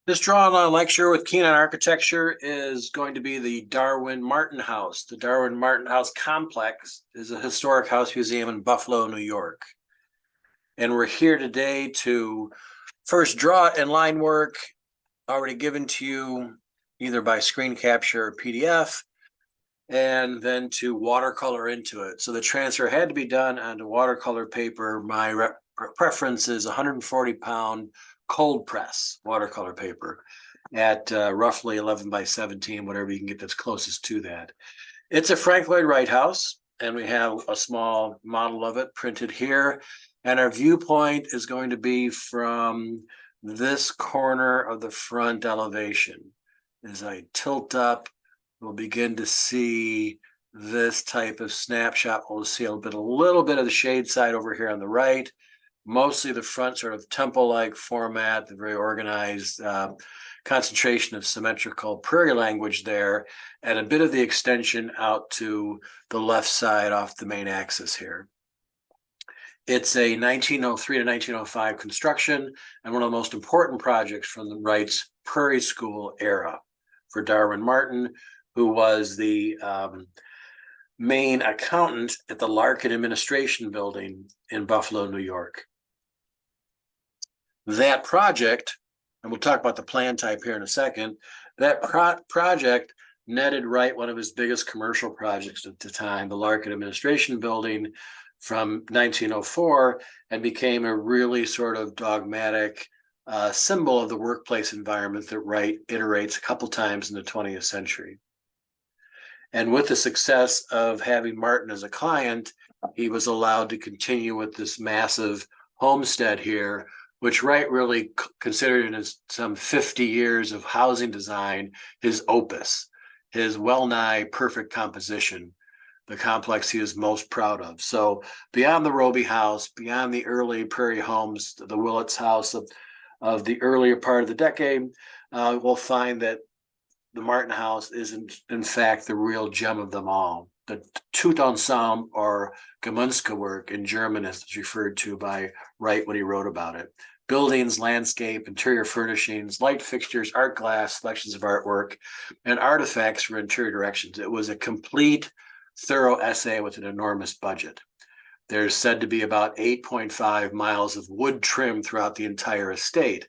This draw-on lecture with Keen on Architecture is going to be the Darwin Martin House. The Darwin Martin House complex is a historic house museum in Buffalo, New York. And we're here today to first draw it in line work already given to you either by screen capture or PDF, and then to watercolor into it. So the transfer had to be done onto watercolor paper. My preference is 140-pound cold press watercolor paper at roughly 11 by 17, whatever you can get that's closest to that. It's a Frank Lloyd Wright house, and we have a small model of it printed here. And our viewpoint is going to be from this corner of the front elevation. As I tilt up, we'll begin to see this type of snapshot. We'll see a little bit of the shade side over here on the right, mostly the front sort of temple-like format, the very organized concentration of symmetrical prairie language there, and a bit of the extension out to the left side off the main axis here. It's a 1903 to 1905 construction and one of the most important projects from the Wright's Prairie School era for Darwin Martin, who was the main accountant at the Larkin Administration Building in Buffalo, New York. That project, and we'll talk about the plan type here in a second, that project netted Wright one of his biggest commercial projects at the time, the Larkin Administration Building from 1904, and became a really sort of dogmatic symbol of the workplace environment that Wright iterates a couple times in the 20th century. And with the success of having Martin as a client, he was allowed to continue with this massive homestead here, which Wright really considered in his some 50 years of housing design, his opus, his well-nigh perfect composition, the complex he is most proud of. So beyond the Roby House, beyond the early prairie homes, the Willits House of the earlier part of the decade, we'll find that the Martin House is in fact the real gem of them all. The tout ensemble, or Gemunske work in German, as it's referred to by Wright when he wrote about it. Buildings, landscape, interior furnishings, light fixtures, art glass, selections of artwork, and artifacts for interior directions. It was a complete, thorough essay with an enormous budget. There's said to be about 8.5 miles of wood trim throughout the entire estate,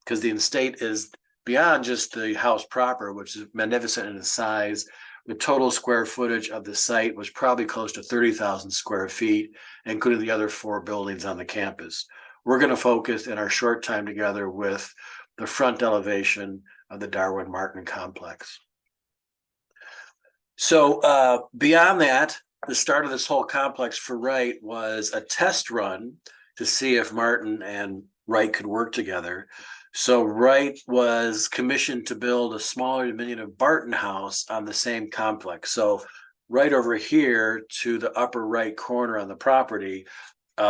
because the estate is beyond just the house proper, which is magnificent in its size. The total square footage of the site was probably close to 30,000 square feet, including the other 4 buildings on the campus. We're going to focus in our short time together with the front elevation of the Darwin Martin complex. So beyond that, the start of this whole complex for Wright was a test run to see if Martin and Wright could work together. So Wright was commissioned to build a smaller diminutive Barton house on the same complex. So right over here to the upper right corner on the property,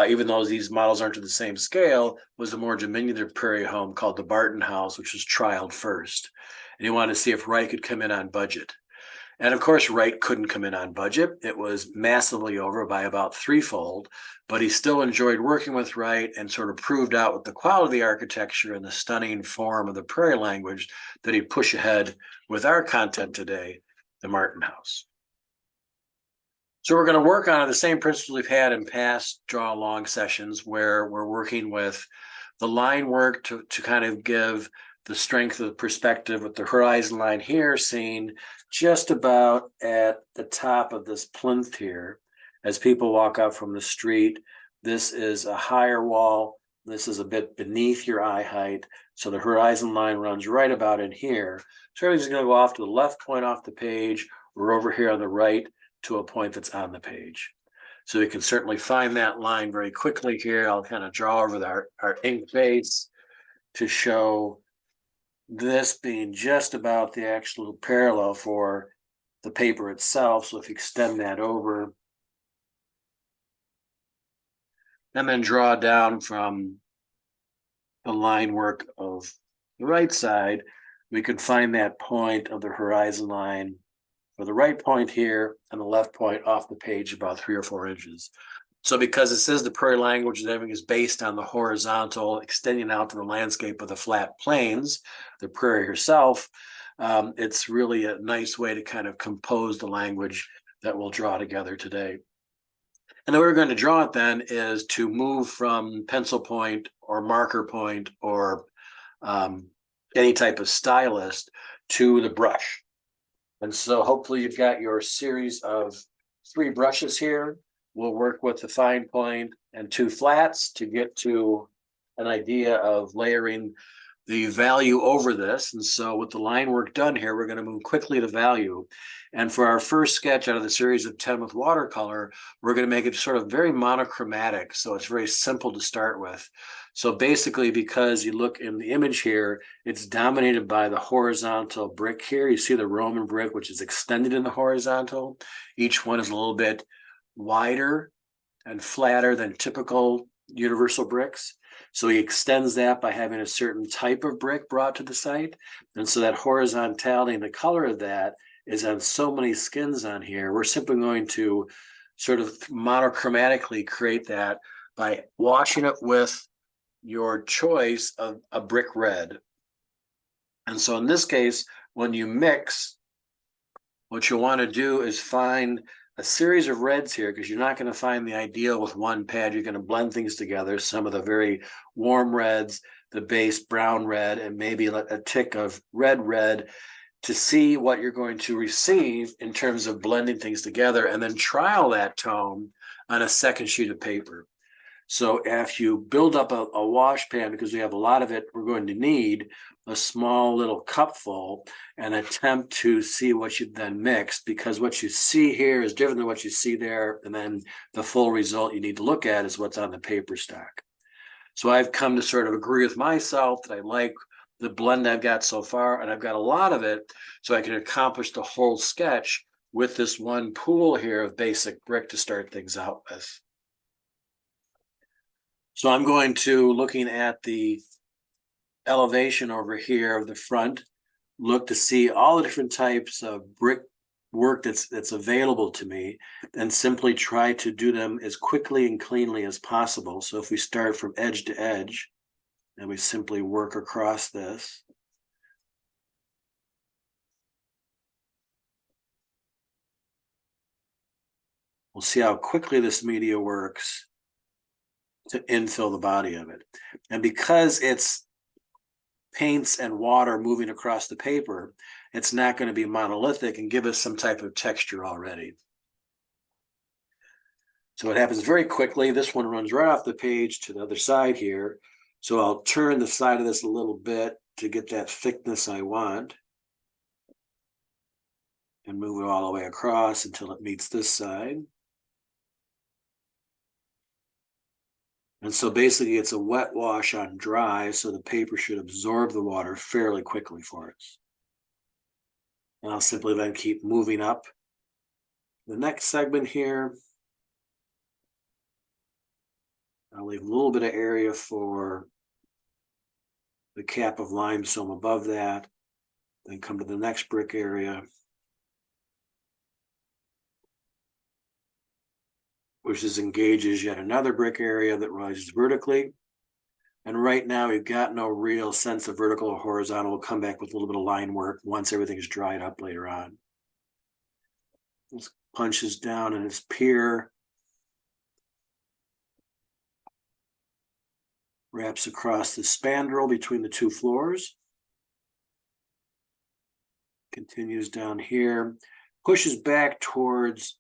even though these models aren't to the same scale, was a more diminutive prairie home called the Barton House, which was trialed first. And he wanted to see if Wright could come in on budget. And of course, Wright couldn't come in on budget. It was massively over by about threefold, but he still enjoyed working with Wright and sort of proved out with the quality of the architecture and the stunning form of the prairie language that he'd push ahead with our content today, the Martin House. So we're going to work on the same principles we've had in past draw along sessions, where we're working with the line work to kind of give the strength of the perspective with the horizon line here seen just about at the top of this plinth here. As people walk up from the street, this is a higher wall. This is a bit beneath your eye height. So the horizon line runs right about in here. So everything's going to go off to the left point off the page, or over here on the right to a point that's on the page. So we can certainly find that line very quickly here. I'll kind of draw over our ink base to show this being just about the actual parallel for the paper itself. So if you extend that over and then draw down from the line work of the right side, we could find that point of the horizon line for the right point here and the left point off the page about 3 or 4 inches. So because it says the prairie language and everything is based on the horizontal extending out to the landscape of the flat plains, the prairie herself, it's really a nice way to kind of compose the language that we'll draw together today. And the way we're going to draw it then is to move from pencil point or marker point or any type of stylus to the brush. And so hopefully you've got your series of 3 brushes here. We'll work with the fine point and 2 flats to get to an idea of layering the value over this. And so with the line work done here, we're going to move quickly to value. And for our first sketch out of the series of 10 with watercolor, we're going to make it sort of very monochromatic. So it's very simple to start with. So basically, because you look in the image here, it's dominated by the horizontal brick here. You see the Roman brick, which is extended in the horizontal. Each one is a little bit wider and flatter than typical universal bricks. So he extends that by having a certain type of brick brought to the site. And so that horizontality and the color of that is on so many skins on here. We're simply going to sort of monochromatically create that by washing it with your choice of a brick red. And so in this case, when you mix, what you'll want to do is find a series of reds here, because you're not going to find the ideal with one pad. You're going to blend things together. Some of the very warm reds, the base brown red, and maybe a tick of red to see what you're going to receive in terms of blending things together, and then trial that tone on a second sheet of paper. So if you build up a wash pan, because we have a lot of it, we're going to need a small little cupful and attempt to see what you've then mixed, because what you see here is different than what you see there. And then the full result you need to look at is what's on the paper stock. So I've come to sort of agree with myself that I like the blend I've got so far, and I've got a lot of it, so I can accomplish the whole sketch with this one pool here of basic brick to start things out with. So I'm going to, looking at the elevation over here of the front, look to see all the different types of brick work that's available to me, and simply try to do them as quickly and cleanly as possible. So if we start from edge to edge, and we simply work across this, we'll see how quickly this media works to infill the body of it. And because it's paints and water moving across the paper, it's not going to be monolithic and give us some type of texture already. So it happens very quickly. This one runs right off the page to the other side here. So I'll turn the side of this a little bit to get that thickness I want, and move it all the way across until it meets this side. And so basically it's a wet wash on dry, so the paper should absorb the water fairly quickly for us. And I'll simply then keep moving up the next segment here. I'll leave a little bit of area for the cap of limestone above that, then come to the next brick area, which engages yet another brick area that rises vertically. And right now we've got no real sense of vertical or horizontal. We'll come back with a little bit of line work once everything is dried up later on. This punches down in its pier, wraps across the spandrel between the 2 floors, continues down here, pushes back towards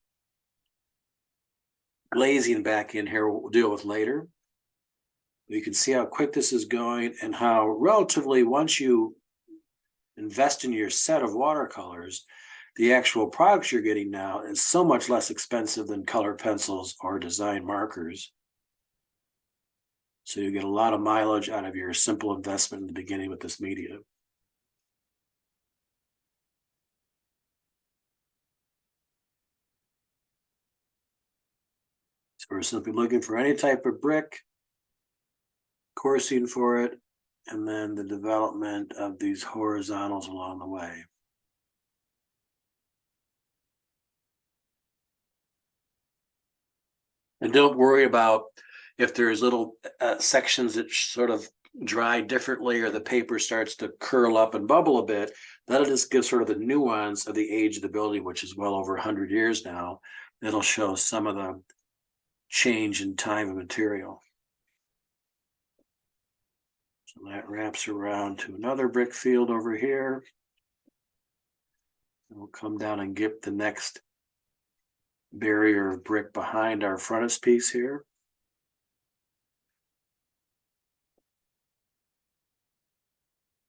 glazing back in here, what we'll deal with later. You can see how quick this is going, and how relatively, once you invest in your set of watercolors, the actual products you're getting now is so much less expensive than color pencils or design markers. So you get a lot of mileage out of your simple investment in the beginning with this media. So we're simply looking for any type of brick, coursing for it, and then the development of these horizontals along the way. And don't worry about if there's little sections that sort of dry differently or the paper starts to curl up and bubble a bit. That'll just give sort of the nuance of the age of the building, which is well over 100 years now. It'll show some of the change in time and material. So that wraps around to another brick field over here. And we'll come down and get the next barrier of brick behind our frontispiece here.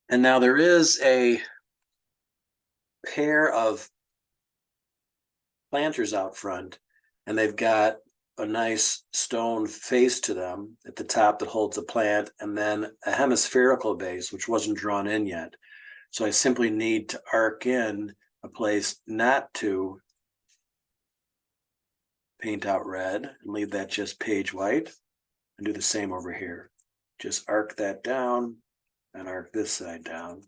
And now there is a pair of planters out front, and they've got a nice stone face to them at the top that holds the plant, and then a hemispherical base, which wasn't drawn in yet. So I simply need to arc in a place not to paint out red and leave that just page white, and do the same over here. Just arc that down and arc this side down.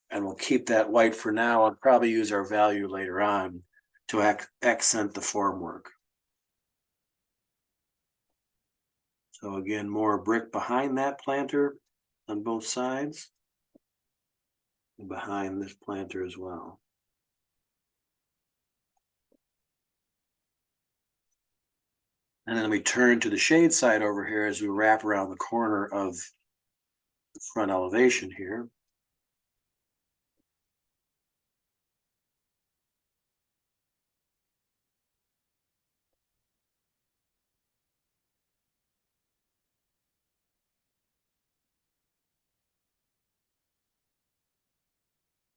And we'll keep that white for now. I'll probably use our value later on to accent the formwork. So again, more brick behind that planter on both sides, and behind this planter as well. And then we turn to the shade side over here as we wrap around the corner of the front elevation here.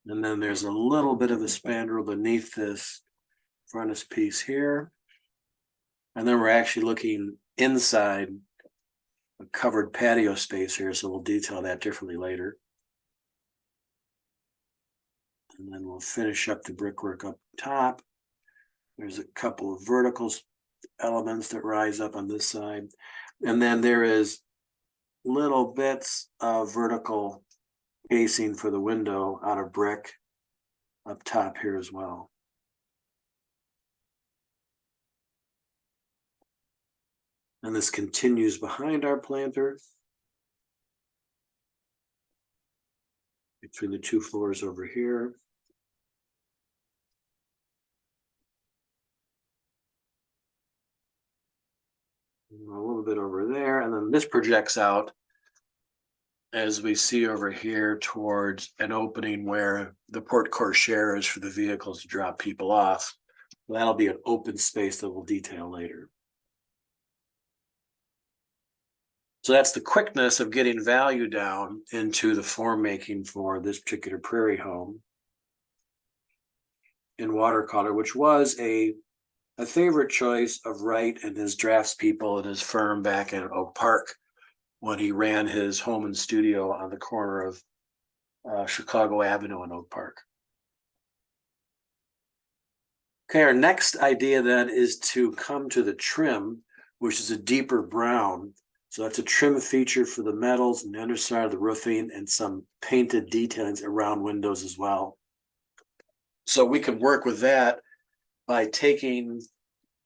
And then there's a little bit of a spandrel beneath this frontispiece here. And then we're actually looking inside a covered patio space here, so we'll detail that differently later. And then we'll finish up the brickwork up top. There's a couple of vertical elements that rise up on this side. And then there is little bits of vertical casing for the window out of brick up top here as well. And this continues behind our planter between the two floors over here. A little bit over there, and then this projects out, as we see over here, towards an opening where the porte cochere is for the vehicles to drop people off. That'll be an open space that we'll detail later. So that's the quickness of getting value down into the form making for this particular prairie home in watercolor, which was a favorite choice of Wright and his draftspeople and his firm back in Oak Park when he ran his home and studio on the corner of Chicago Avenue and Oak Park. Okay, our next idea then is to come to the trim, which is a deeper brown. So that's a trim feature for the metals and the underside of the roofing and some painted detailings around windows as well. So we can work with that by taking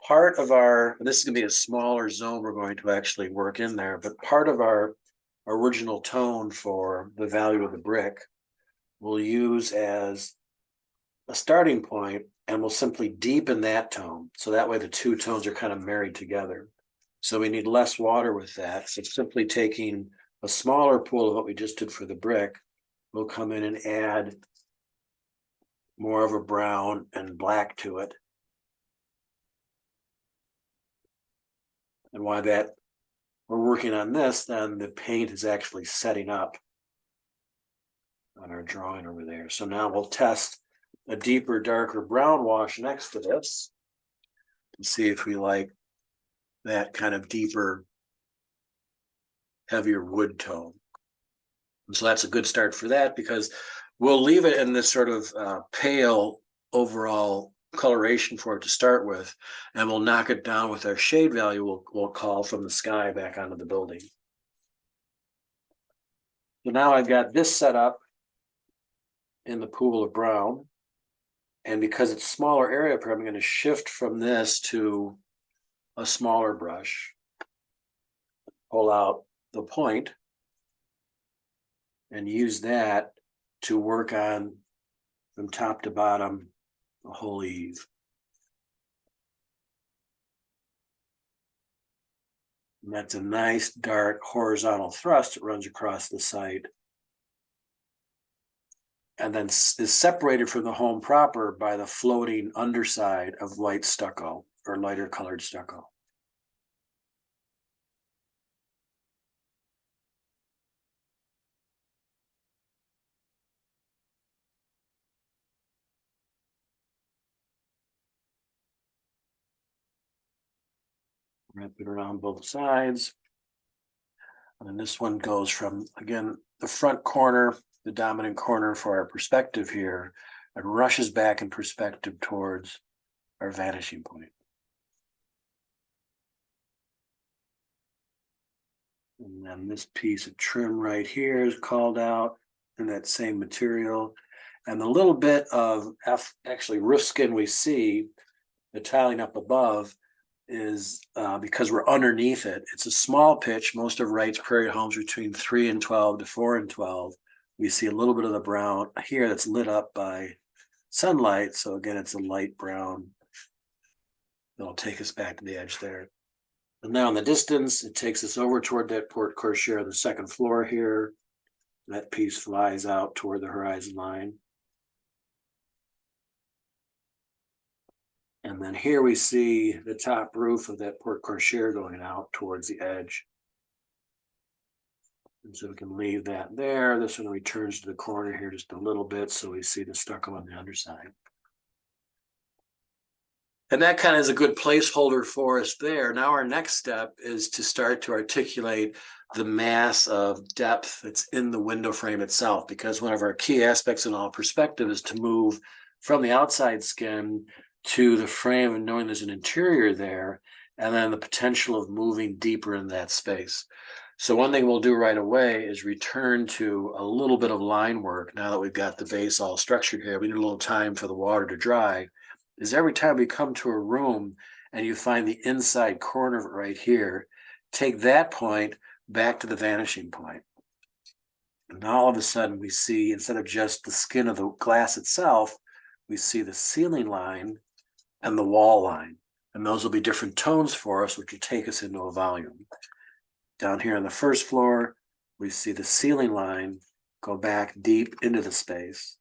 part of our, and this is going to be a smaller zone we're going to actually work in there, but part of our original tone for the value of the brick we'll use as a starting point, and we'll simply deepen that tone. So that way the two tones are kind of married together. So we need less water with that. So simply taking a smaller pool of what we just did for the brick, we'll come in and add more of a brown and black to it. And while that we're working on this, then the paint is actually setting up on our drawing over there. So now we'll test a deeper, darker brown wash next to this and see if we like that kind of deeper, heavier wood tone. And so that's a good start for that, because we'll leave it in this sort of pale overall coloration for it to start with, and we'll knock it down with our shade value we'll call from the sky back onto the building. So now I've got this set up in the pool of brown, and because it's smaller area, I'm going to shift from this to a smaller brush, pull out the point, and use that to work on from top to bottom the whole eave. And that's a nice dark horizontal thrust that runs across the site. And then is separated from the home proper by the floating underside of white stucco or lighter colored stucco. Wrap it around both sides. And then this one goes from, again, the front corner, the dominant corner for our perspective here, and rushes back in perspective towards our vanishing point. And then this piece of trim right here is called out in that same material. And the little bit of actually roof skin we see, the tiling up above, is because we're underneath it. It's a small pitch. Most of Wright's Prairie homes between 3 and 12 to 4 and 12. We see a little bit of the brown here that's lit up by sunlight. So again, it's a light brown. That'll take us back to the edge there. And now in the distance, it takes us over toward that porte cochere on the second floor here. That piece flies out toward the horizon line. And then here we see the top roof of that porte cochere going out towards the edge. And so we can leave that there. This one returns to the corner here just a little bit, so we see the stucco on the underside. And that kind of is a good placeholder for us there. Now our next step is to start to articulate the mass of depth that's in the window frame itself, because one of our key aspects in all perspective is to move from the outside skin to the frame and knowing there's an interior there, and then the potential of moving deeper in that space. So one thing we'll do right away is return to a little bit of line work. Now that we've got the base all structured here, we need a little time for the water to dry. Is every time we come to a room and you find the inside corner of it right here, take that point back to the vanishing point. And now all of a sudden we see, instead of just the skin of the glass itself, we see the ceiling line and the wall line. And those will be different tones for us, which will take us into a volume. Down here on the first floor, we see the ceiling line go back deep into the space.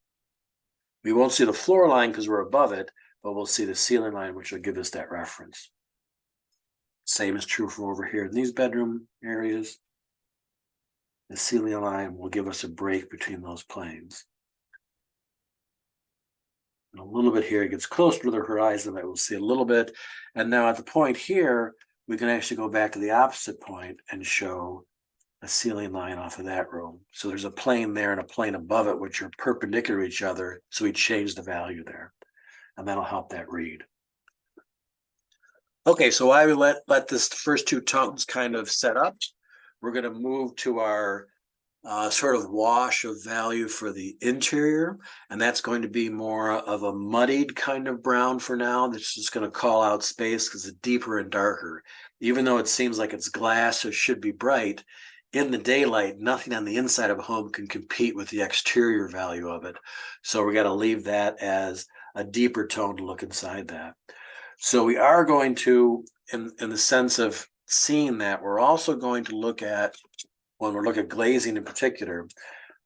We won't see the floor line because we're above it, but we'll see the ceiling line, which will give us that reference. Same is true for over here in these bedroom areas. The ceiling line will give us a break between those planes. And a little bit here, it gets closer to the horizon, but we'll see a little bit. And now at the point here, we can actually go back to the opposite point and show a ceiling line off of that room. So there's a plane there and a plane above it, which are perpendicular to each other. So we change the value there, and that'll help that read. Okay, so while we let this first two tones kind of set up, we're going to move to our sort of wash of value for the interior, and that's going to be more of a muddied kind of brown for now. This is going to call out space because it's deeper and darker. Even though it seems like it's glass, so it should be bright, in the daylight, nothing on the inside of a home can compete with the exterior value of it. So we got to leave that as a deeper tone to look inside that. So we are going to, in the sense of seeing that, we're also going to look at, when we look at glazing in particular,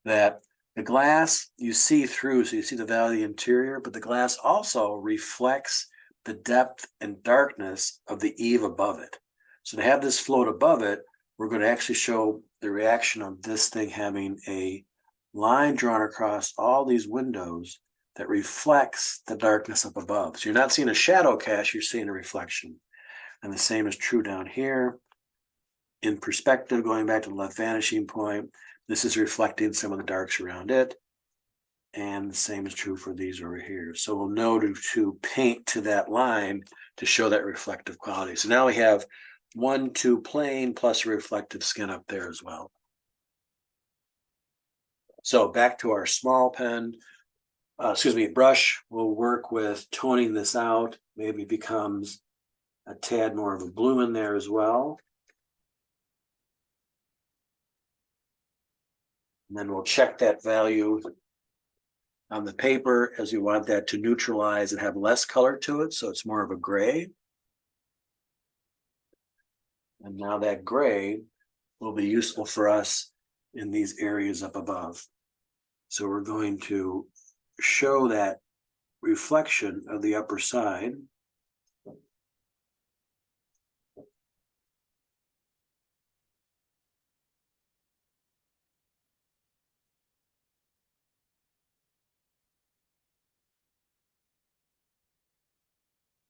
that the glass you see through, so you see the value of the interior, but the glass also reflects the depth and darkness of the eave above it. So to have this float above it, we're going to actually show the reaction of this thing having a line drawn across all these windows that reflects the darkness up above. So you're not seeing a shadow cast, you're seeing a reflection. And the same is true down here. In perspective, going back to the left vanishing point, this is reflecting some of the darks around it. And the same is true for these over here. So we'll know to paint to that line to show that reflective quality. So now we have 1, 2 plane plus a reflective skin up there as well. So back to our small pen, brush. We'll work with toning this out. Maybe becomes a tad more of a blue in there as well. And then we'll check that value on the paper as we want that to neutralize and have less color to it. So it's more of a gray. And now that gray will be useful for us in these areas up above. So we're going to show that reflection of the upper side.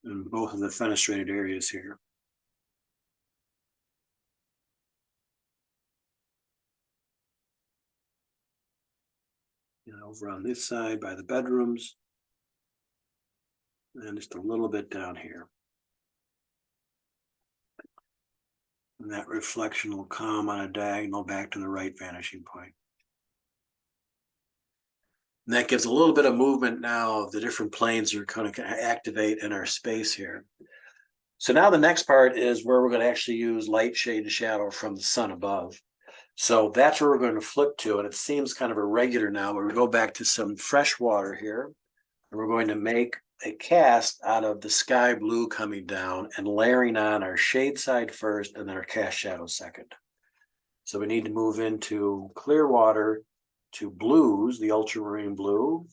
In both of the fenestrated areas here. And over on this side by the bedrooms. And just a little bit down here. And that reflection will come on a diagonal back to the right vanishing point. And that gives a little bit of movement now of the different planes are going to activate in our space here. So now the next part is where we're going to actually use light, shade, and shadow from the sun above. So that's where we're going to flip to, and it seems kind of irregular now, but we go back to some fresh water here, and we're going to make a cast out of the sky blue coming down and layering on our shade side first and then our cast shadow second. So we need to move into clear water to blues, the ultramarine blue.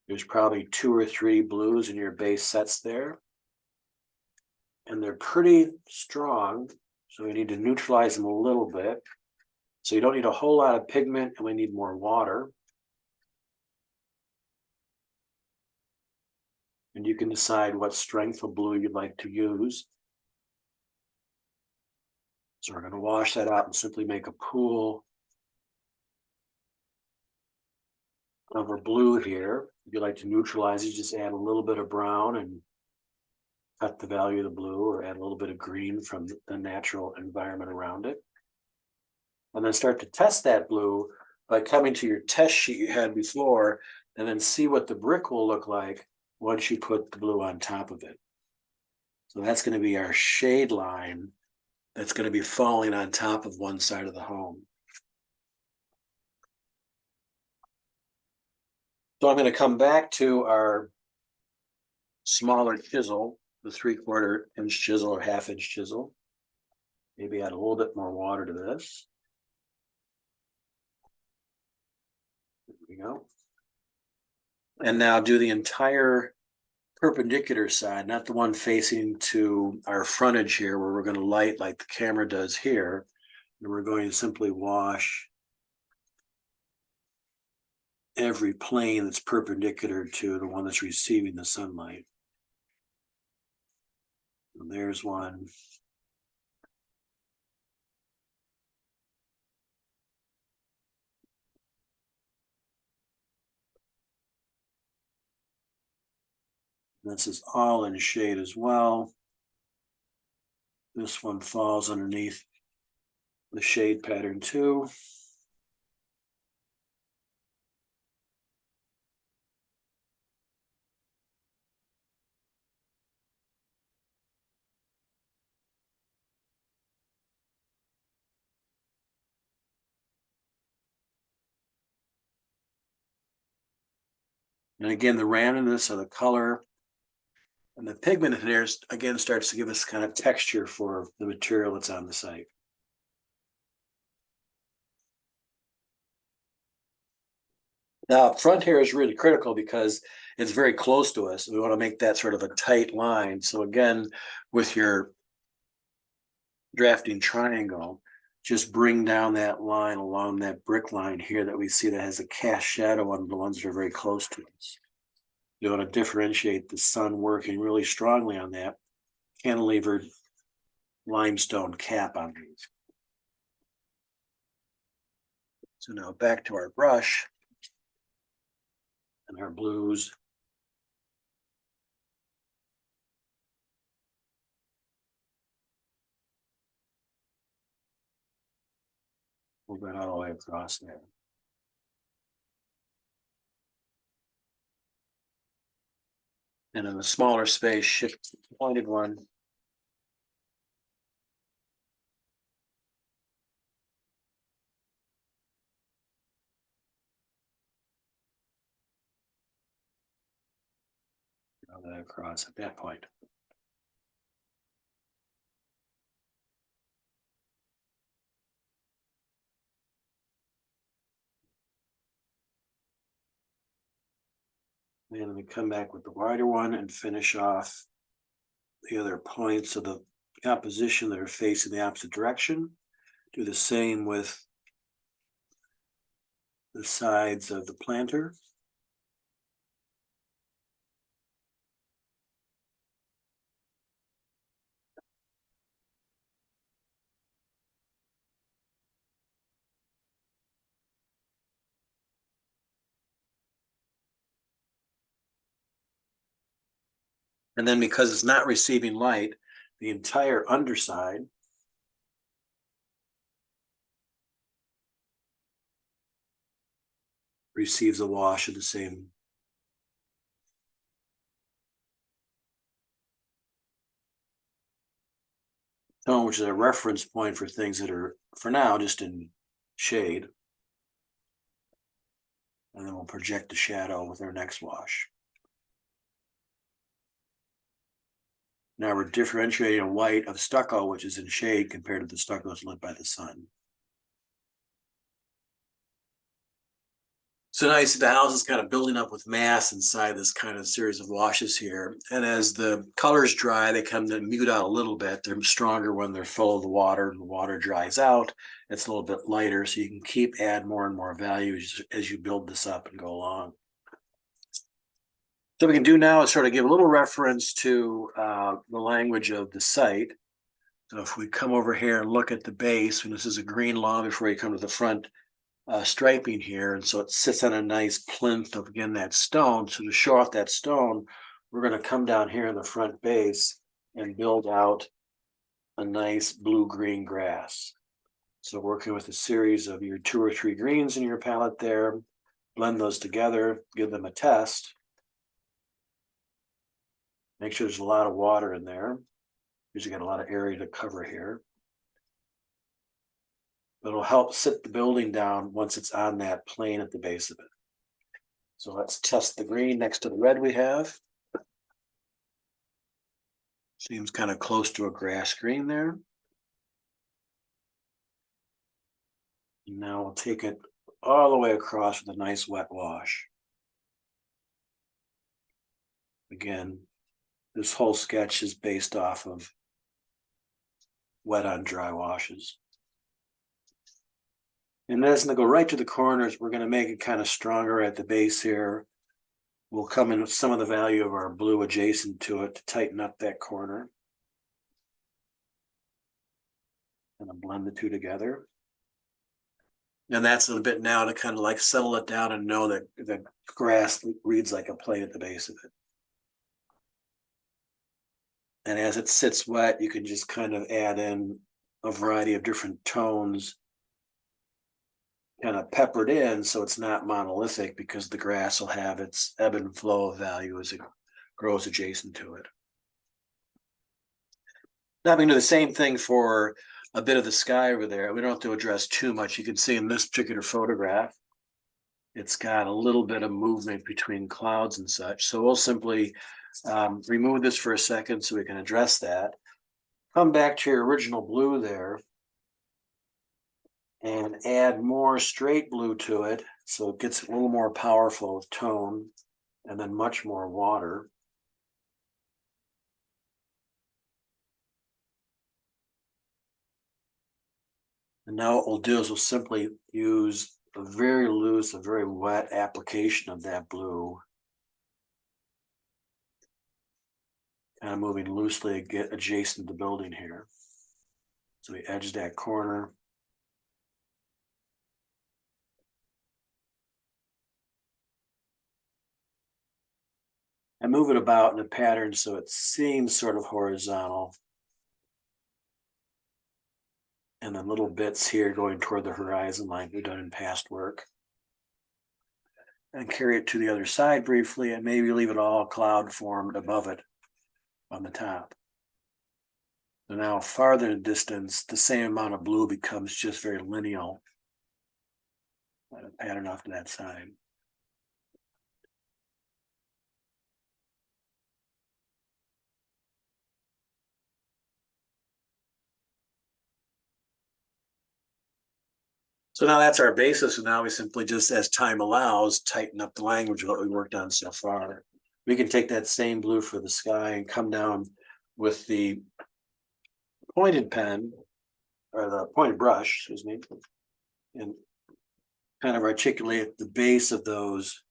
There's probably 2 or 3 blues in your base sets there. And they're pretty strong, so we need to neutralize them a little bit. So you don't need a whole lot of pigment, and we need more water. And you can decide what strength of blue you'd like to use. So we're going to wash that out and simply make a pool of our blue here. If you'd like to neutralize it, just add a little bit of brown and cut the value of the blue, or add a little bit of green from the natural environment around it. And then start to test that blue by coming to your test sheet you had before, and then see what the brick will look like once you put the blue on top of it. So that's going to be our shade line that's going to be falling on top of one side of the home. So I'm going to come back to our smaller chisel, the 3/4 inch chisel or 1/2 inch chisel. Maybe add a little bit more water to this. There we go. And now do the entire perpendicular side, not the one facing to our frontage here, where we're going to light like the camera does here. And we're going to simply wash every plane that's perpendicular to the one that's receiving the sunlight. And there's one. This is all in shade as well. This one falls underneath the shade pattern too. And again, the randomness of the color and the pigment in there again starts to give us kind of texture for the material that's on the site. Now, up front here is really critical because it's very close to us. We want to make that sort of a tight line. So again, with your drafting triangle, just bring down that line along that brick line here that we see that has a cast shadow on the ones that are very close to us. You want to differentiate the sun working really strongly on that cantilevered limestone cap on these. So now back to our brush and our blues. Move that all the way across there. And in the smaller space, shift the pointed one. Draw that across at that point. And then we come back with the wider one and finish off the other points of the composition that are facing the opposite direction. Do the same with the sides of the planter. And then because it's not receiving light, the entire underside receives a wash of the same tone, which is a reference point for things that are, for now, just in shade. And then we'll project the shadow with our next wash. Now we're differentiating a white of stucco, which is in shade, compared to the stucco that's lit by the sun. So now you see the house is kind of building up with mass inside this kind of series of washes here. And as the colors dry, they come to mute out a little bit. They're stronger when they're full of the water, and the water dries out. It's a little bit lighter, so you can add more and more value as you build this up and go along. So what we can do now is sort of give a little reference to the language of the site. So if we come over here and look at the base, and this is a green lawn before you come to the front striping here, and so it sits on a nice plinth of, again, that stone. So to show off that stone, we're going to come down here in the front base and build out a nice blue-green grass. So working with a series of your 2 or 3 greens in your palette there, blend those together, give them a test. Make sure there's a lot of water in there, because you got a lot of area to cover here. It'll help sit the building down once it's on that plane at the base of it. So let's test the green next to the red we have. Seems kind of close to a grass green there. And now we'll take it all the way across with a nice wet wash. Again, this whole sketch is based off of wet on dry washes. And that's going to go right to the corners. We're going to make it kind of stronger at the base here. We'll come in with some of the value of our blue adjacent to it to tighten up that corner. And I'll blend the two together. And that's a bit now to kind of like settle it down and know that the grass reads like a plate at the base of it. And as it sits wet, you can just kind of add in a variety of different tones, kind of peppered in, so it's not monolithic, because the grass will have its ebb and flow of value as it grows adjacent to it. Now I'm going to do the same thing for a bit of the sky over there. We don't have to address too much. You can see in this particular photograph, it's got a little bit of movement between clouds and such. So we'll simply remove this for a second so we can address that. Come back to your original blue there and add more straight blue to it, so it gets a little more powerful tone, and then much more water. And now what we'll do is we'll simply use a very loose, a very wet application of that blue, kind of moving loosely to get adjacent to the building here. So we edge that corner. And move it about in a pattern so it seems sort of horizontal. And then little bits here going toward the horizon like we've done in past work. and carry it to the other side briefly, and maybe leave it all cloud formed above it on the top. So now farther in distance, the same amount of blue becomes just very lineal. Pattern off to that side. So now that's our basis, and now we simply just, as time allows, tighten up the language of what we worked on so far. We can take that same blue for the sky and come down with the pointed pen, or the pointed brush, excuse me, and kind of articulate the base of those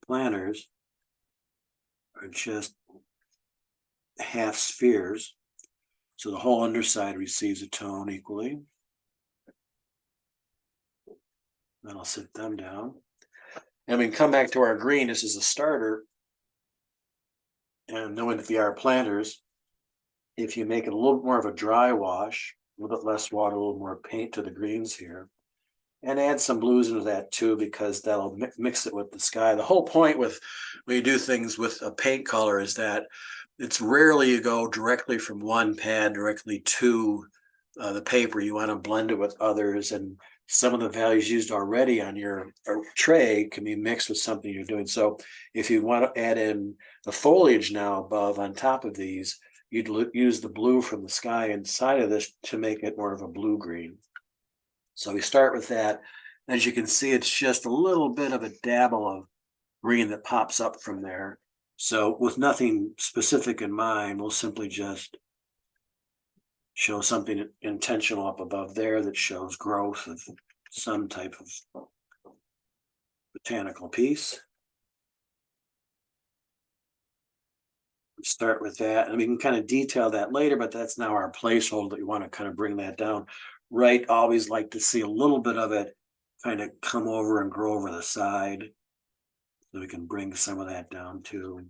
planters are just half spheres. So the whole underside receives a tone equally. Then I'll sit them down. And we can come back to our green. This is a starter. And knowing that they are planters, if you make it a little more of a dry wash, a little bit less water, a little more paint to the greens here, and add some blues into that too, because that'll mix it with the sky. The whole point with when you do things with a paint color is that it's rarely you go directly from one pad directly to the paper. You want to blend it with others, and some of the values used already on your tray can be mixed with something you're doing. So if you want to add in the foliage now above on top of these, you'd use the blue from the sky inside of this to make it more of a blue-green. So we start with that. As you can see, it's just a little bit of a dabble of green that pops up from there. So with nothing specific in mind, we'll simply just show something intentional up above there that shows growth of some type of botanical piece. Start with that, and we can kind of detail that later, but that's now our placeholder that we want to kind of bring that down. Right, always like to see a little bit of it kind of come over and grow over the side, so we can bring some of that down too.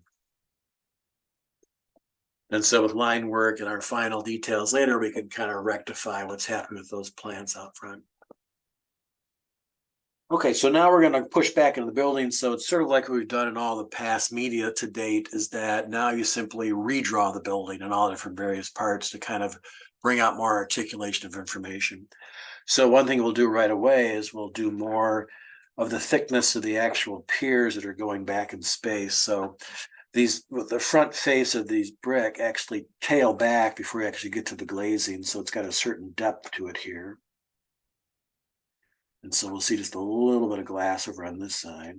And so with line work and our final details later, we can kind of rectify what's happening with those plants out front. Okay, so now we're going to push back into the building. So it's sort of like what we've done in all the past media to date, is that now you simply redraw the building in all different various parts to kind of bring out more articulation of information. So one thing we'll do right away is we'll do more of the thickness of the actual piers that are going back in space. So these, with the front face of these brick, actually tail back before you actually get to the glazing. So it's got a certain depth to it here. And so we'll see just a little bit of glass over on this side.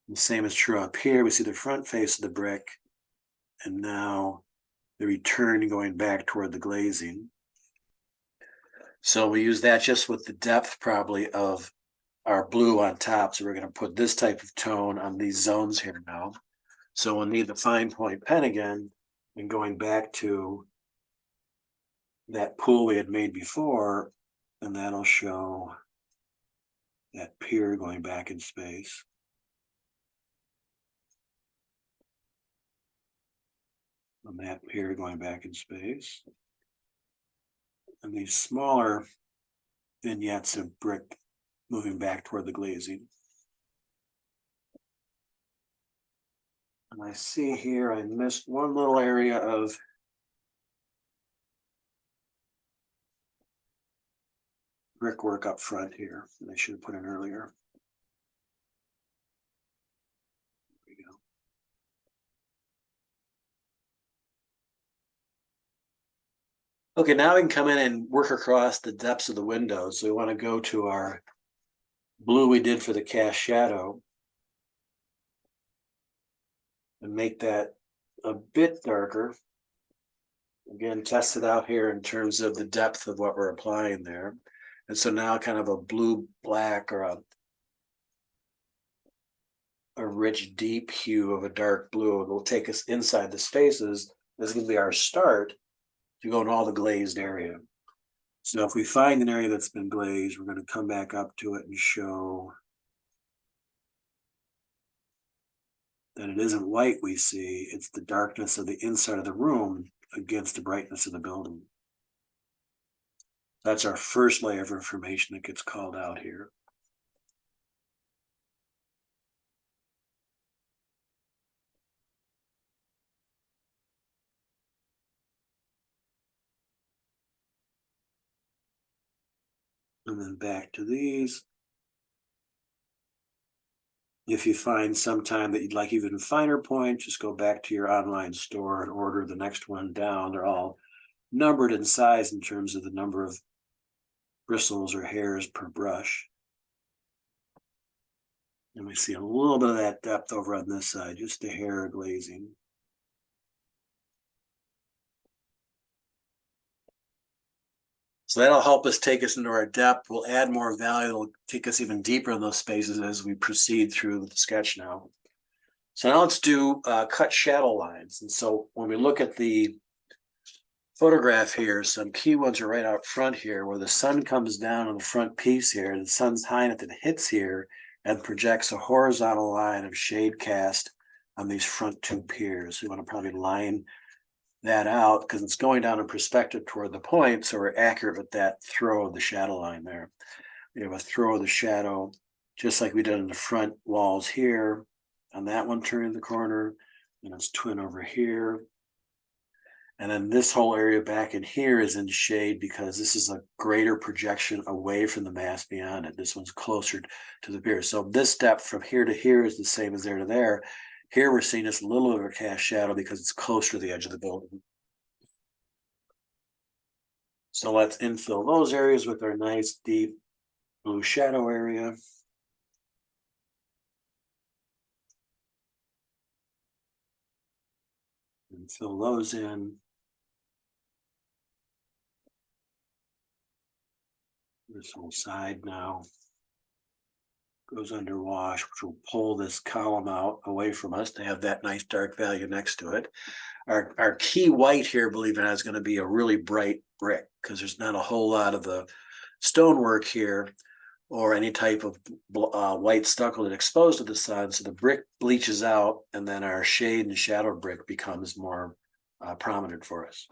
The same is true up here. We see the front face of the brick, and now the return going back toward the glazing. So we use that just with the depth probably of our blue on top. So we're going to put this type of tone on these zones here now. So we'll need the fine point pen again, and going back to that pool we had made before, and that'll show that pier going back in space. And that pier going back in space. And these smaller vignettes of brick moving back toward the glazing. And I see here I missed one little area of brickwork up front here that I should have put in earlier. There we go. Okay, now we can come in and work across the depths of the windows. So we want to go to our blue we did for the cast shadow and make that a bit darker. Again, test it out here in terms of the depth of what we're applying there. And so now kind of a blue black, or a rich deep hue of a dark blue. It will take us inside the spaces. This is going to be our start to go into all the glazed area. So if we find an area that's been glazed, we're going to come back up to it and show that it isn't white we see, it's the darkness of the inside of the room against the brightness of the building. That's our first layer of information that gets called out here. And then back to these. If you find sometime that you'd like even finer points, just go back to your online store and order the next one down. They're all numbered in size in terms of the number of bristles or hairs per brush. And we see a little bit of that depth over on this side, just a hair of glazing. So that'll help us take us into our depth. We'll add more value. It'll take us even deeper in those spaces as we proceed through the sketch now. So now let's do cut shadow lines. And so when we look at the photograph here, some key ones are right out front here where the sun comes down on the front piece here. The sun's high enough that it hits here and projects a horizontal line of shade cast on these front two piers. We want to probably line that out because it's going down in perspective toward the point, so we're accurate with that throw of the shadow line there. We have a throw of the shadow, just like we did in the front walls here. On that one, turning the corner, and it's twin over here. And then this whole area back in here is in shade because this is a greater projection away from the mass beyond it. This one's closer to the pier. So this depth from here to here is the same as there to there. Here we're seeing this little bit of a cast shadow because it's closer to the edge of the building. So let's infill those areas with our nice deep blue shadow area. And fill those in. This whole side now goes under wash, which will pull this column out away from us to have that nice dark value next to it. Our key white here, believe it or not, is going to be a really bright brick because there's not a whole lot of the stonework here or any type of white stucco that's exposed to the sun. So the brick bleaches out and then our shade and shadow brick becomes more prominent for us.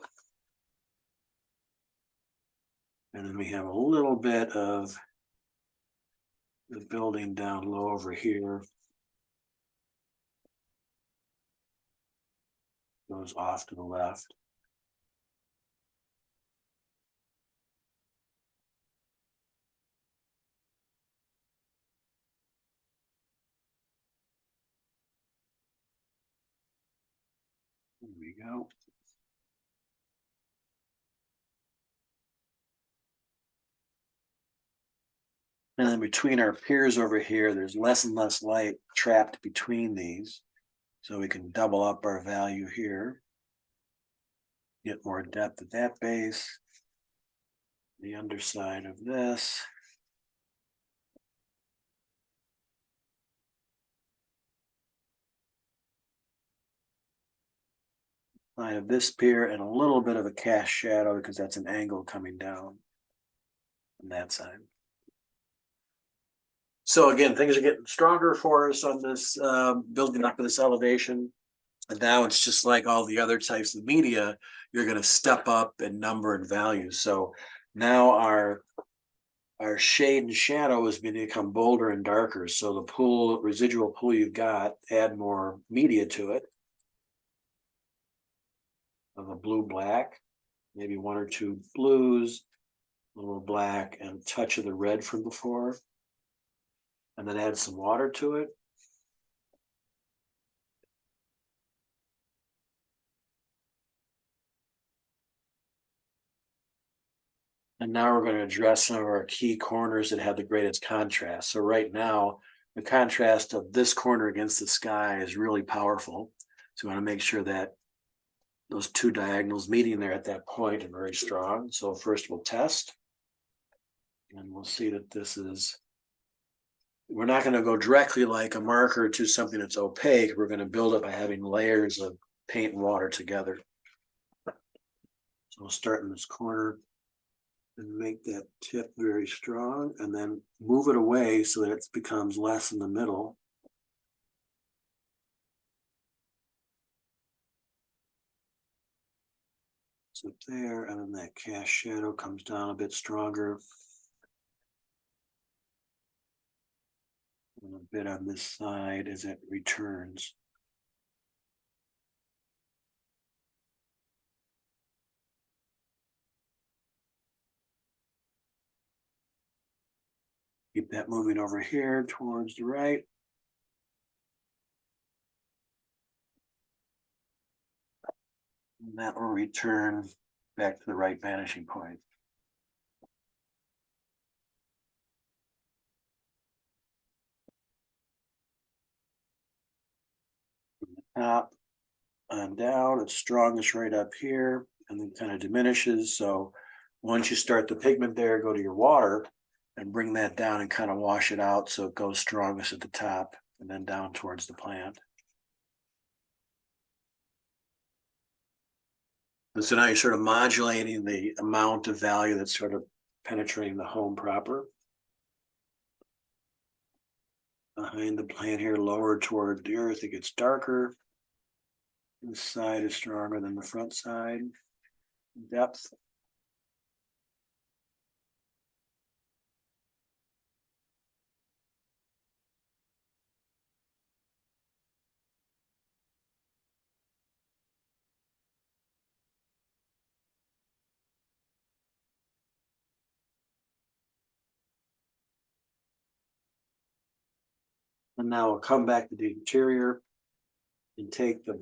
And then we have a little bit of the building down low over here. Goes off to the left. There we go. And then between our piers over here, there's less and less light trapped between these. So we can double up our value here. Get more depth at that base. The underside of this. Line of this pier and a little bit of a cast shadow because that's an angle coming down on that side. So again, things are getting stronger for us on this building up to this elevation. And now it's just like all the other types of media, you're going to step up in number and value. So now our shade and shadow is going to become bolder and darker. So the pool, residual pool you've got, add more media to it. Of a blue black, maybe one or two blues, a little black, and a touch of the red from before. And then add some water to it. And now we're going to address some of our key corners that have the greatest contrast. So right now, the contrast of this corner against the sky is really powerful. So we want to make sure that those two diagonals meeting there at that point are very strong. So first we'll test. And we'll see that this is, we're not going to go directly like a marker to something that's opaque. We're going to build it by having layers of paint and water together. So we'll start in this corner and make that tip very strong and then move it away so that it becomes less in the middle. So up there, and then that cast shadow comes down a bit stronger. And a bit on this side as it returns. Keep that moving over here towards the right. And that will return back to the right vanishing point. Up and down, it's strongest right up here and then kind of diminishes. So once you start the pigment there, go to your water and bring that down and kind of wash it out so it goes strongest at the top and then down towards the plant. And so now you're sort of modulating the amount of value that's sort of penetrating the home proper. Behind the plant here, lower toward the earth, it gets darker. This side is stronger than the front side. Depth. And now we'll come back to the interior and take the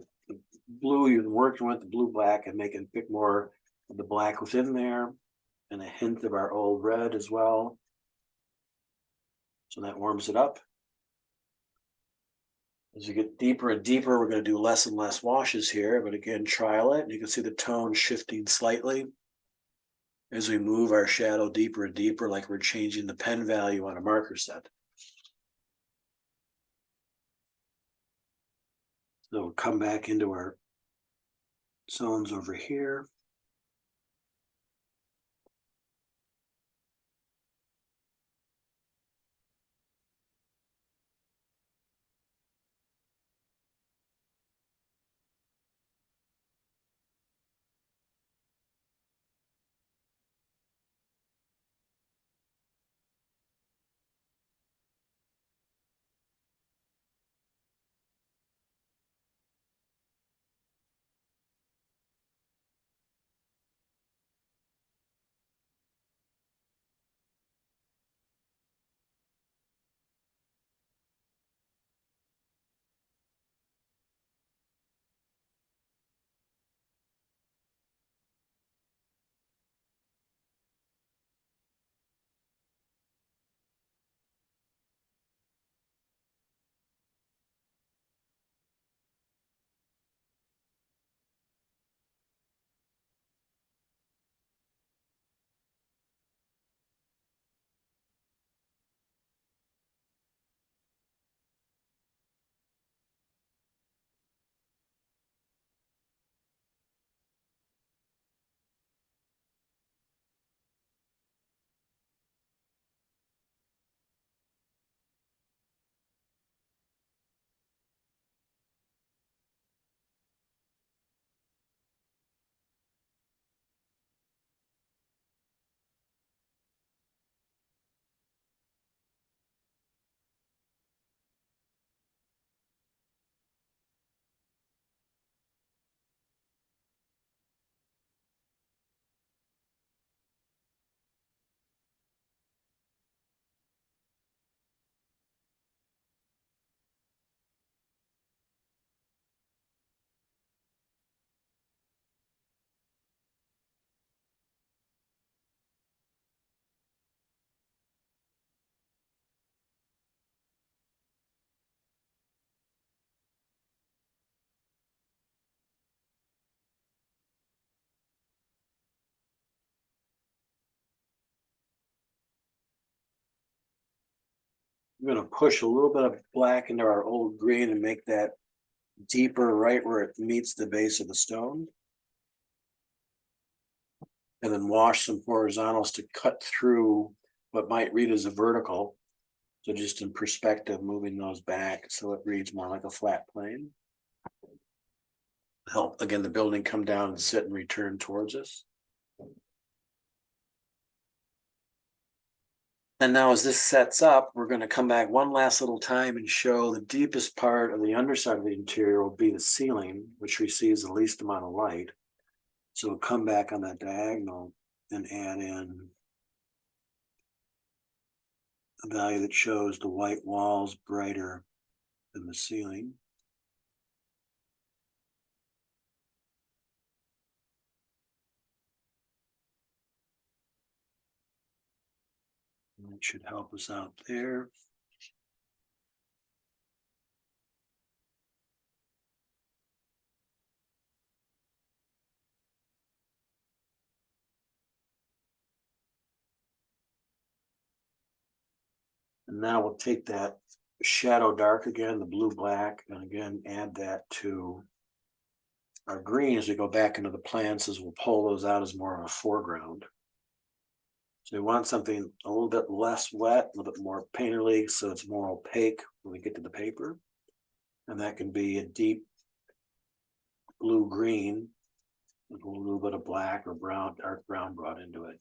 blue you've been working with, the blue black, and make it a bit more of the black within there and a hint of our old red as well. So that warms it up. As you get deeper and deeper, we're going to do less and less washes here, but again, trial it. You can see the tone shifting slightly as we move our shadow deeper and deeper, like we're changing the pen value on a marker set. So we'll come back into our zones over here. I'm going to push a little bit of black into our old green and make that deeper right where it meets the base of the stone. And then wash some horizontals to cut through what might read as a vertical. So just in perspective, moving those back so it reads more like a flat plane. Help, again, the building come down and sit and return towards us. And now as this sets up, we're going to come back one last little time and show the deepest part of the underside of the interior will be the ceiling, which receives the least amount of light. So we'll come back on that diagonal and add in a value that shows the white walls brighter than the ceiling. That should help us out there. And now we'll take that shadow dark again, the blue black, and again add that to our green as we go back into the plants, as we'll pull those out as more of a foreground. So we want something a little bit less wet, a little bit more painterly, so it's more opaque when we get to the paper. And that can be a deep blue-green with a little bit of black or brown, dark brown brought into it.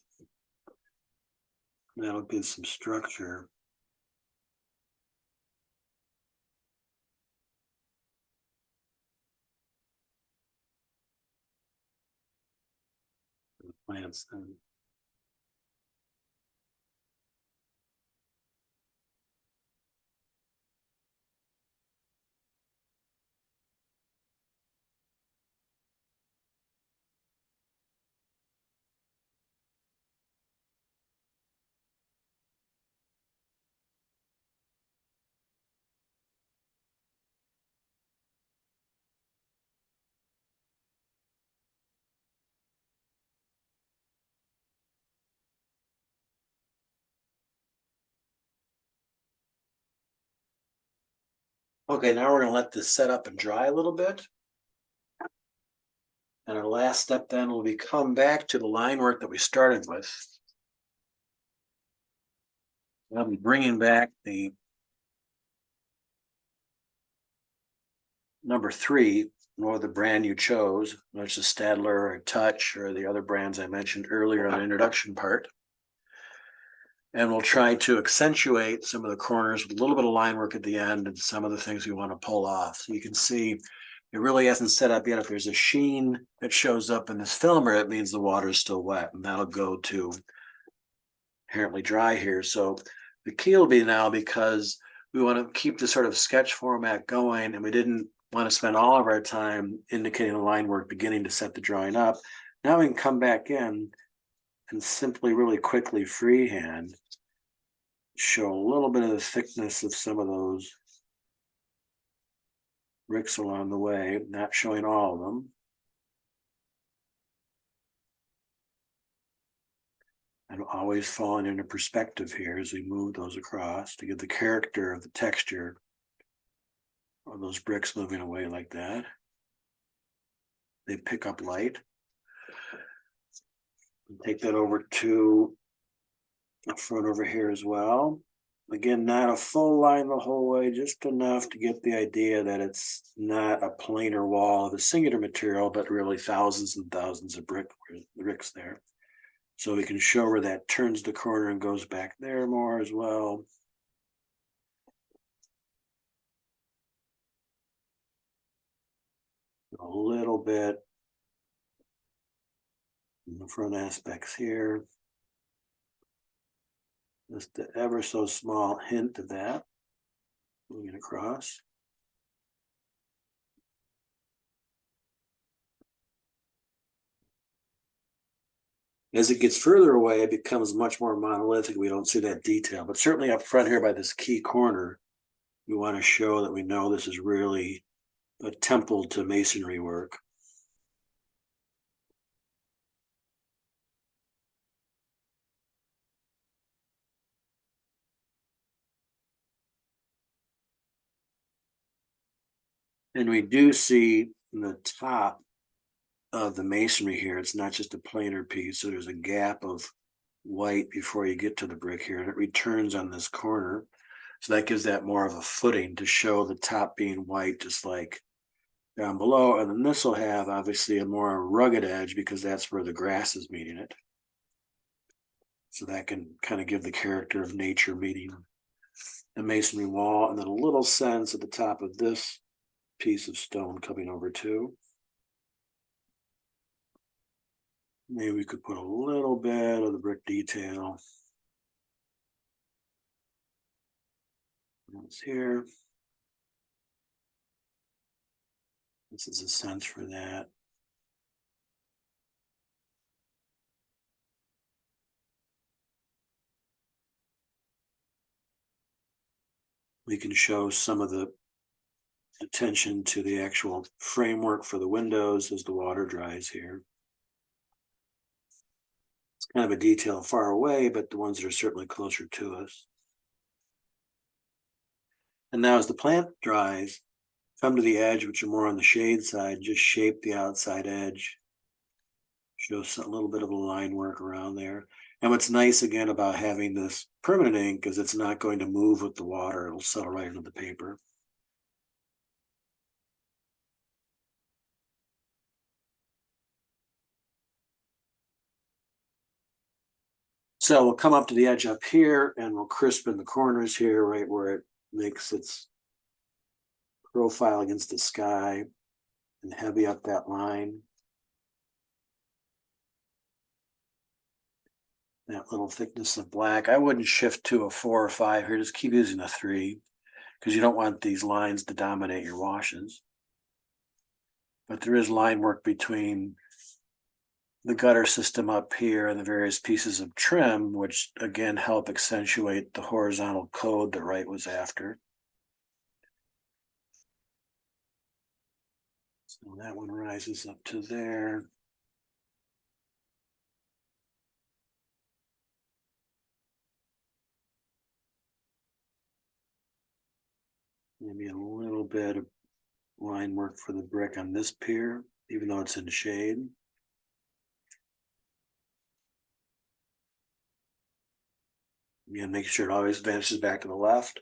And that'll give some structure. The plants then. Okay, now we're going to let this set up and dry a little bit. And our last step then will be come back to the line work that we started with. I'll be bringing back the number 3, or the brand you chose, which is Stadler or Touch or the other brands I mentioned earlier on the introduction part. And we'll try to accentuate some of the corners with a little bit of line work at the end and some of the things we want to pull off. So you can see it really hasn't set up yet. If there's a sheen that shows up in this filmer, it means the water is still wet, and that'll go to inherently dry here. So the key will be now, because we want to keep the sort of sketch format going, and we didn't want to spend all of our time indicating the line work beginning to set the drawing up. Now we can come back in and simply really quickly freehand show a little bit of the thickness of some of those bricks along the way, not showing all of them. And always falling into perspective here as we move those across to give the character of the texture of those bricks moving away like that. They pick up light. Take that over to the front over here as well. Again, not a full line the whole way, just enough to get the idea that it's not a planar wall of a singular material, but really thousands and thousands of bricks there. So we can show where that turns the corner and goes back there more as well. A little bit in the front aspects here. Just an ever so small hint of that moving across. As it gets further away, it becomes much more monolithic. We don't see that detail, but certainly up front here by this key corner, we want to show that we know this is really a temple to masonry work. And we do see in the top of the masonry here, it's not just a planar piece, so there's a gap of white before you get to the brick here, and it returns on this corner. So that gives that more of a footing to show the top being white, just like down below. And then this will have obviously a more rugged edge because that's where the grass is meeting it. So that can kind of give the character of nature meeting the masonry wall, and then a little sense at the top of this piece of stone coming over too. Maybe we could put a little bit of the brick detail It's here. This is a sense for that. We can show some of the attention to the actual framework for the windows as the water dries here. It's kind of a detail far away, but the ones that are certainly closer to us. And now as the plant dries, come to the edge, which are more on the shade side, just shape the outside edge. Show a little bit of a line work around there. And what's nice again about having this permanent ink is it's not going to move with the water. It'll settle right into the paper. So we'll come up to the edge up here and we'll crisp in the corners here, right where it makes its profile against the sky, and heavy up that line. That little thickness of black. I wouldn't shift to a 4 or 5 here. Just keep using a 3 because you don't want these lines to dominate your washes. But there is line work between the gutter system up here and the various pieces of trim, which again help accentuate the horizontal code that Wright was after. So that one rises up to there. Maybe a little bit of line work for the brick on this pier, even though it's in shade. Again, making sure it always vanishes back to the left.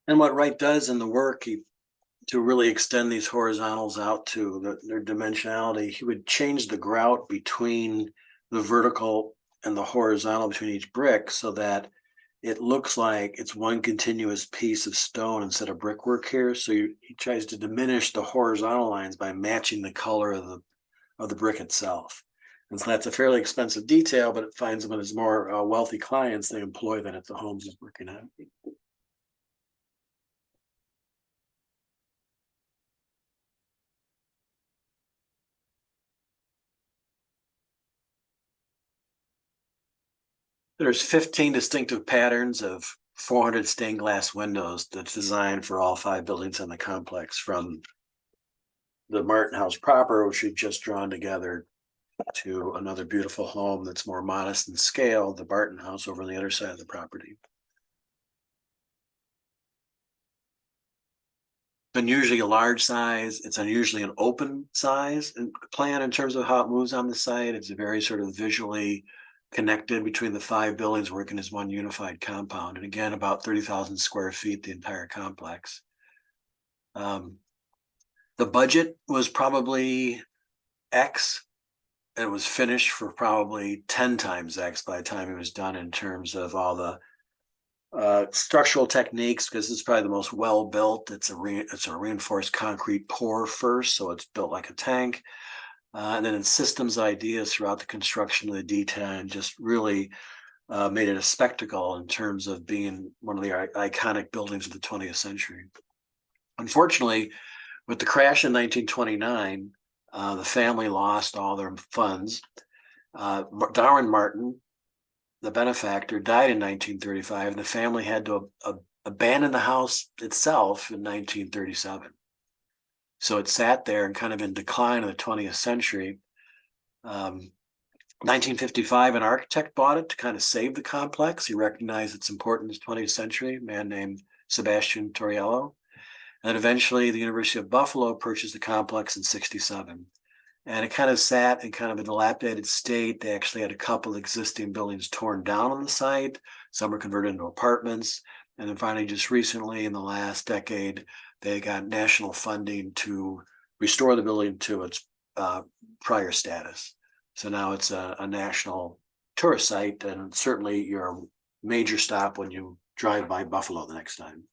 And what Wright does in the work, to really extend these horizontals out to their dimensionality, he would change the grout between the vertical and the horizontal between each brick so that it looks like it's one continuous piece of stone instead of brickwork here. So he tries to diminish the horizontal lines by matching the color of the brick itself. And so that's a fairly expensive detail, but it finds them as more wealthy clients, they employ that at the homes he's working at. There's 15 distinctive patterns of 400 stained glass windows that's designed for all 5 buildings in the complex, from the Martin House proper, which we've just drawn together, to another beautiful home that's more modest in scale, the Barton House over on the other side of the property. Unusually a large size. It's unusually an open size and plan in terms of how it moves on the site. It's a very sort of visually connected between the 5 buildings, working as one unified compound. And again, about 30,000 square feet, the entire complex. The budget was probably X. It was finished for probably 10 times X by the time it was done, in terms of all the structural techniques, because it's probably the most well built. It's a reinforced concrete pour first, so it's built like a tank, and then in systems ideas throughout the construction of the D10 just really made it a spectacle in terms of being one of the iconic buildings of the 20th century. Unfortunately, with the crash in 1929, the family lost all their funds. Darwin Martin, the benefactor, died in 1935, and the family had to abandon the house itself in 1937. So it sat there and kind of in decline in the 20th century. 1955, an architect bought it to kind of save the complex. He recognized its importance in the 20th century, a man named Sebastian Torriello. And then eventually the University of Buffalo purchased the complex in 67. And it kind of sat in kind of a dilapidated state. They actually had a couple existing buildings torn down on the site. Some were converted into apartments. And then finally, just recently in the last decade, they got national funding to restore the building to its prior status. So now it's a national tourist site, and certainly you're a major stop when you drive by Buffalo the next time.